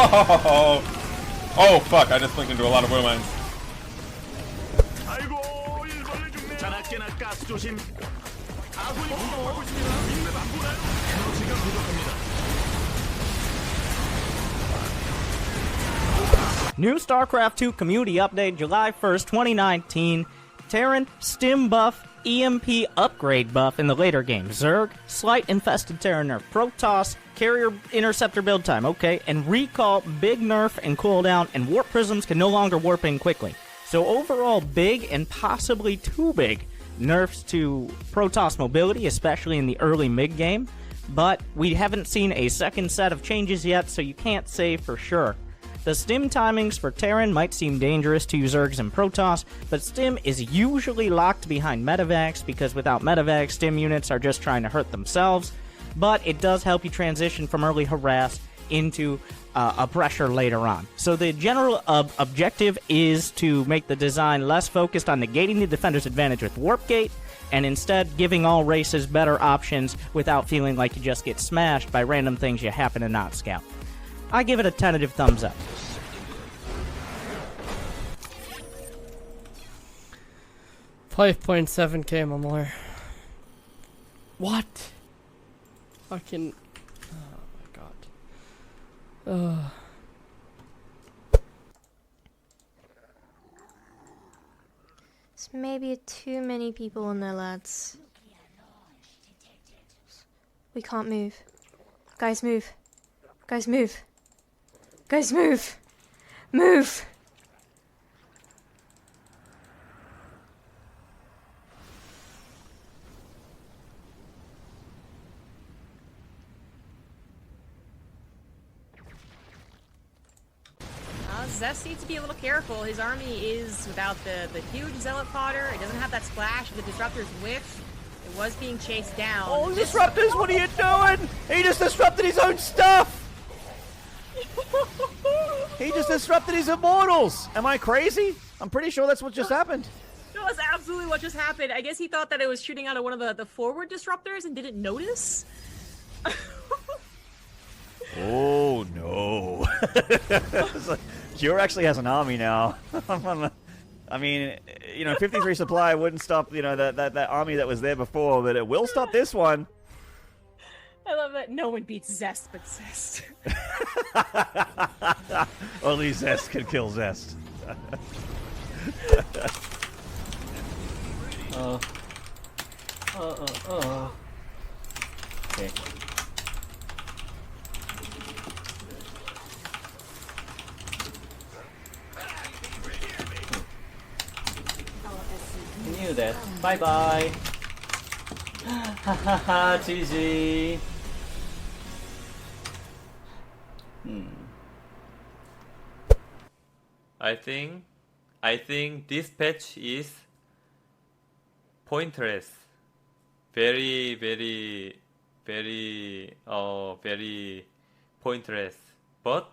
Oh, oh fuck, I just blinked into a lot of will mines. New StarCraft 2 community update July 1st, 2019. TERRAN, stim buff, EMP upgrade buff in the later game. Zerg, slight infested TERRAN nerf. PROTOSS, carrier interceptor build time, okay. And recall, big nerf and cooldown, and warp prisms can no longer warp in quickly. So overall, big and possibly too big nerfs to PROTOSS mobility, especially in the early mid-game. But we haven't seen a second set of changes yet, so you can't say for sure. The stim timings for TERRAN might seem dangerous to Zergs and PROTOSS, but stim is usually locked behind medevacs because without medevacs, stim units are just trying to hurt themselves, but it does help you transition from early harass into a pressure later on. So the general objective is to make the design less focused on negating the defender's advantage with Warp Gate, and instead giving all races better options without feeling like you just get smashed by random things you happen to not scout. I give it a tentative thumbs up. 5.7k MMR. What? Fucking. Oh my god. There's maybe too many people in there, lads. We can't move. Guys, move. Guys, move. Guys, move! Move! Zest needs to be a little careful. His army is without the huge zealot fodder. It doesn't have that splash. The disruptors whiff. It was being chased down. Oh, disruptors, what are you doing? He just disrupted his own stuff! He just disrupted his immortals! Am I crazy? I'm pretty sure that's what just happened. No, that's absolutely what just happened. I guess he thought that it was shooting out of one of the forward disruptors and didn't notice. Oh, no. Cure actually has an army now. I mean, you know, 53 supply wouldn't stop, you know, that army that was there before, but it will stop this one. I love that no one beats Zest but Zest. Only Zest can kill Zest. Okay. I knew that. Bye bye. Ha ha ha, GG. I think this patch is pointless. Very pointless. But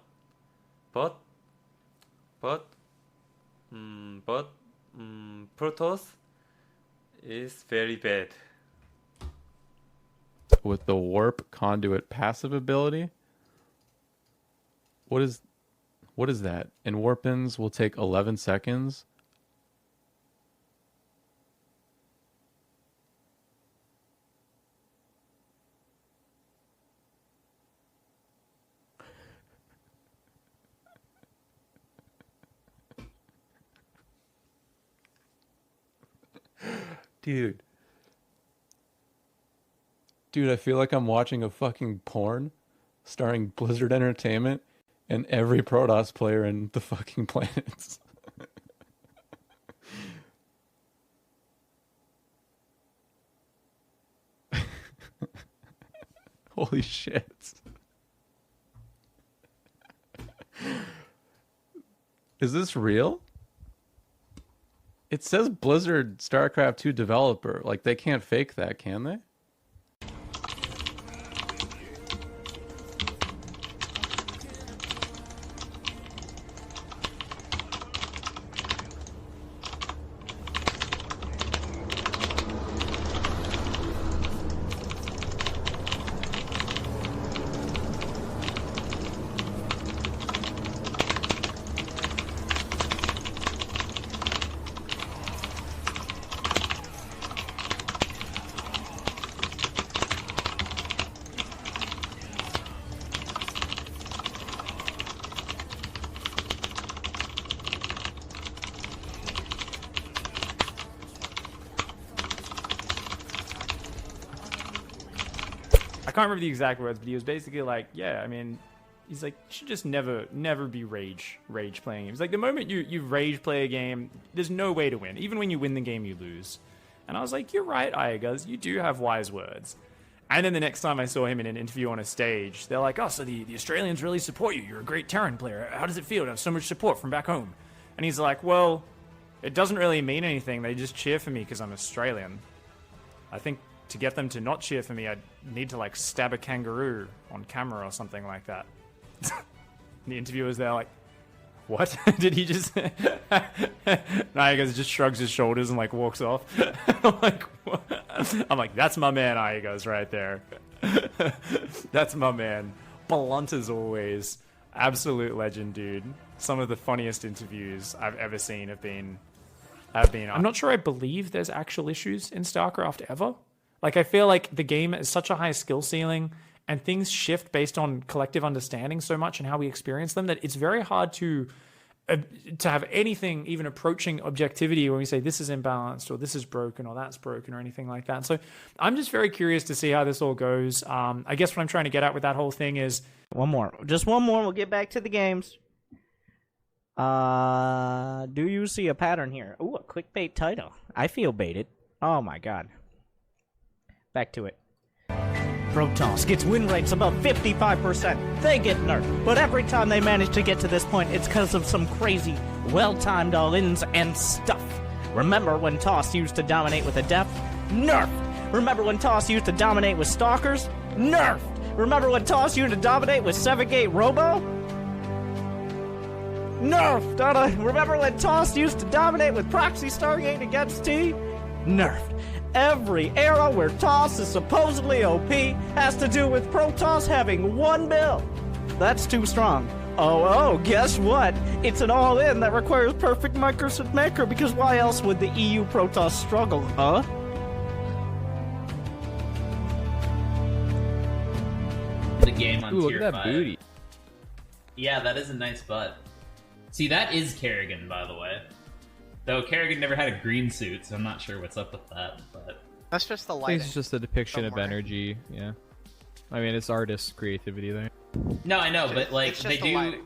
PROTOSS is very bad. With the warp conduit passive ability, what is that? And warp-ins will take 11 seconds. Dude, I feel like I'm watching a fucking porn starring Blizzard Entertainment and every PROTOSS player in the fucking planets. Holy shit. Is this real? It says Blizzard StarCraft 2 developer. Like, they can't fake that, can they? can't remember the exact words, but he was basically like, yeah, I mean, he's like, you should just never be rage playing. He's like, the moment you rage play a game, there's no way to win. Even when you win the game, you lose. And I was like, you're right, iaguz, you do have wise words. And then the next time I saw him in an interview on a stage, they're like, oh, so the Australians really support you. You're a great TERRAN player. How does it feel to have so much support from back home? And he's like, well, it doesn't really mean anything. They just cheer for me because I'm Australian. I think to get them to not cheer for me, I'd need to, like, stab a kangaroo on camera or something like that. The interviewer's there like, what? Did he just... iaguz just shrugs his shoulders and, like, walks off. I'm like, what? I'm like, that's my man, iaguz, right there. That's my man. Blunt as always. Absolute legend, dude. Some of the funniest interviews I've ever seen have been... I'm not sure I believe there's actual issues in StarCraft ever. Like, I feel like the game is such a high skill ceiling and things shift based on collective understanding so much and how we experience them that it's very hard to have anything even approaching objectivity when we say this is imbalanced or this is broken or that's broken or anything like that. So I'm just very curious to see how this all goes. I guess what I'm trying to get at with that whole thing is... Just one more. We'll get back to the games. Do you see a pattern here? Ooh, a clickbait title. I feel baited. Oh my god. Back to it. PROTOSS gets win rates above 55%. They get nerfed. But every time they manage to get to this point, it's because of some crazy, well-timed all-ins and stuff. Remember when TOSS used to dominate with Adept? Nerfed. Remember when TOSS used to dominate with Stalkers? Nerfed. Remember when TOSS used to dominate with 7-gate Robo? Nerfed! Remember when TOSS used to dominate with Proxy Stargate against T? Nerfed. Every era where TOSS is supposedly OP has to do with PROTOSS having one build. That's too strong. Oh, guess what? It's an all-in that requires perfect microset macro because why else would the EU PROTOSS struggle, huh? The game on Ooh, tier look at that 5. booty. Yeah, that is a nice butt. See, that is Kerrigan, by the way. Though Kerrigan never had a green suit, so I'm not sure what's up with that. But that's just the I lighting. think it's just a depiction of energy. Yeah, I mean it's artist creativity there. No, I know, but like they do, lighting.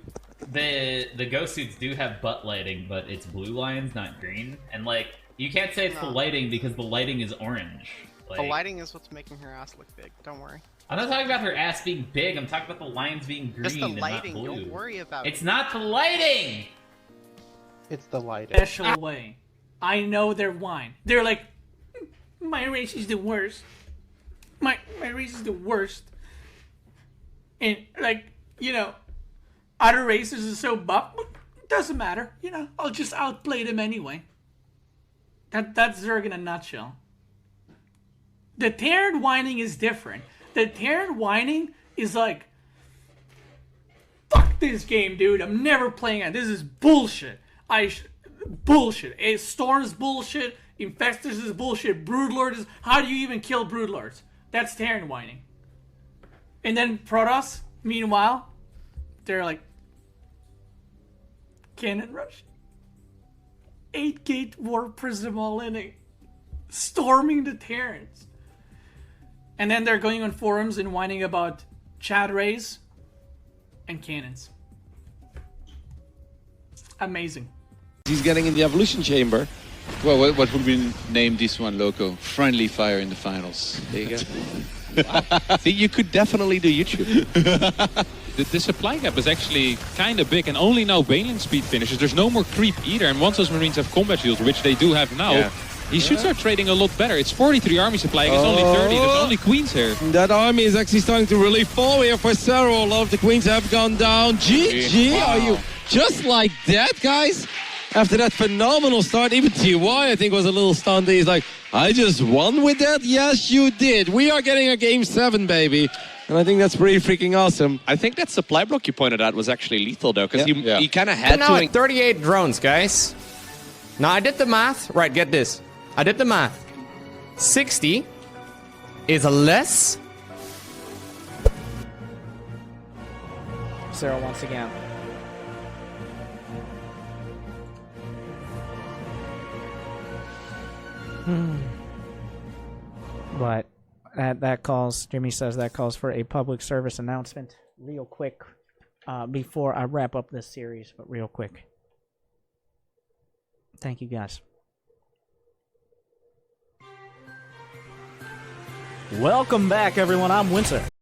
the ghost suits do have butt lighting, but it's blue lines, not green. And like you can't say it's the lighting because the lighting is orange. Like, the lighting is what's making her ass look big. Don't worry. I'm not talking about her ass being big. I'm talking about the lines being green Just the lighting. and not blue. Don't worry about it. It's not the lighting. It's the lighting. Special way. I know they're whine. They're like, my race is the worst. My race is the worst. And like, you know, other races are so buff. It doesn't matter. You know, I'll just outplay them anyway. That's Zerg in a nutshell. The TERRAN whining is different. The TERRAN whining is like, fuck this game, dude. I'm never playing it. This is bullshit. Bullshit. Storm's bullshit. Infestors is bullshit. Broodlord is... How do you even kill Broodlords? That's TERRAN whining. And then PROTOSS, meanwhile, they're like... Cannon rush. 8-gate Warp Prism all in. Storming the TERRANs. And then they're going on forums and whining about Chad rays and cannons. Amazing. He's getting in the evolution chamber. Well, what would we name this one, Loco? Friendly fire in the finals. There you go. See, you could definitely do YouTube. The supply gap is actually kind of big, and only now Baneling speed finishes. There's no more creep either, and once those Marines have combat shields, which they do have now, he should start trading a lot better. It's 43 army supply against only 30. There's only queens here. That army is actually starting to really fall here for Serral. A lot of the queens have gone down. GG, are you just like that, guys? After that phenomenal start, even TY, I think, was a little stunned. He's like, I just won with that? Yes, you did. We are getting a game 7, baby. And I think that's pretty freaking awesome. I think that supply block you pointed out was actually lethal, though, because he kind of had now to... at 38 drones, guys. Now, I did the math. Right, get this. I did the math. 60 is less... Serral once again. But that calls. Jimmy says that calls for a public service announcement, real quick, before I wrap up this series. But real quick. Thank you, guys. Welcome back, everyone. I'm Winter.